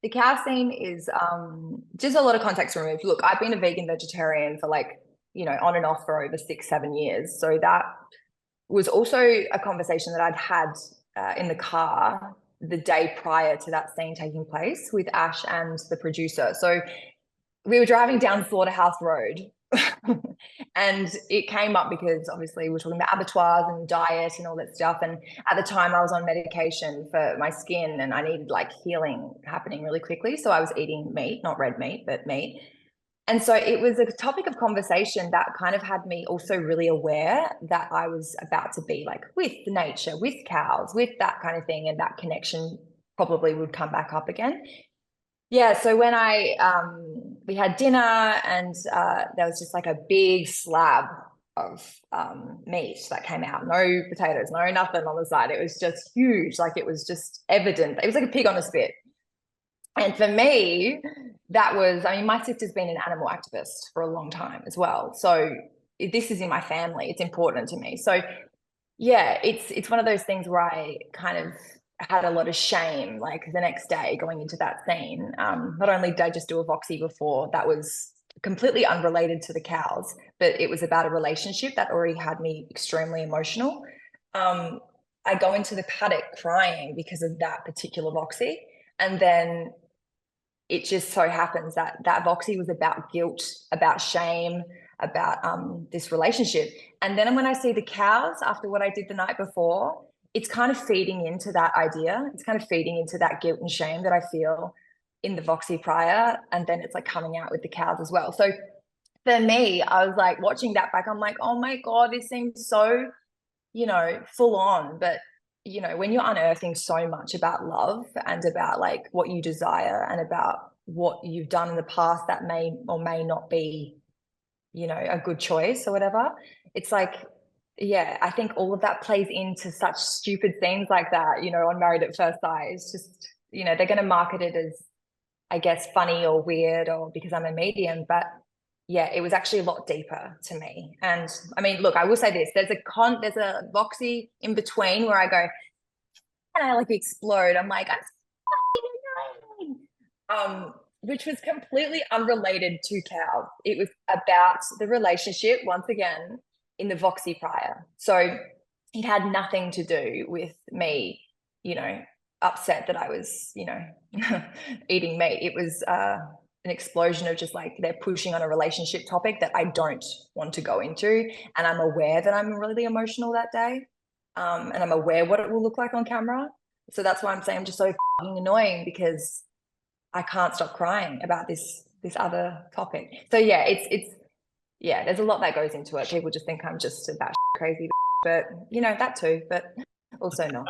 the cow scene is just a lot of context removed. Look, I've been a vegan vegetarian for like, on and off for over 6-7 years. So that was also a conversation that I'd had in the car the day prior to that scene taking place with Ash and the producer. So we were driving down Slaughterhouse Road and it came up because obviously we're talking about abattoirs and diet and all that stuff. And at the time I was on medication for my skin and I needed like healing happening really quickly. So I was eating meat, not red meat, but meat. And so it was a topic of conversation that kind of had me also really aware that I was about to be like with nature, with cows, with that kind of thing. And that connection probably would come back up again. Yeah, so when we had dinner and there was just like a big slab of meat that came out. No potatoes, no nothing on the side. It was just huge. Like it was just evident. It was like a pig on a spit. And for me, that was, I mean, my sister's been an animal activist for a long time as well. So this is in my family. It's important to me. So yeah, it's one of those things where I kind of had a lot of shame, like the next day going into that scene. Not only did I just do a voxy before, that was completely unrelated to the cows, but it was about a relationship that already had me extremely emotional. I go into the paddock crying because of that particular voxy. And then it just so happens that that voxy was about guilt, about shame, about this relationship. And then when I see the cows after what I did the night before, it's kind of feeding into that idea. It's kind of feeding into that guilt and shame that I feel in the voxy prior. And then it's like coming out with the cows as well. So for me, I was like watching that back. I'm like, oh my God, this seems so, full on. But when you're unearthing so much about love and about like what you desire and about what you've done in the past that may or may not be, a good choice or whatever, it's like, yeah, I think all of that plays into such stupid things like that, on Married at First Sight. It's just, they're going to market it as, I guess, funny or weird or because I'm a medium, but yeah, it was actually a lot deeper to me. And I mean, look, I will say this, there's a voxy in between where I go, and I like explode. I'm like, I'm fucking annoying. Which was completely unrelated to cows. It was about the relationship, once again, in the voxy prior. So it had nothing to do with me, upset that I was, eating meat. It was an explosion of just like they're pushing on a relationship topic that I don't want to go into. And I'm aware that I'm really emotional that day. And I'm aware what it will look like on camera. So that's why I'm saying I'm just so annoying because I can't stop crying about this other topic. So yeah, it's there's a lot that goes into it. People just think I'm just about crazy, but that too, but also not.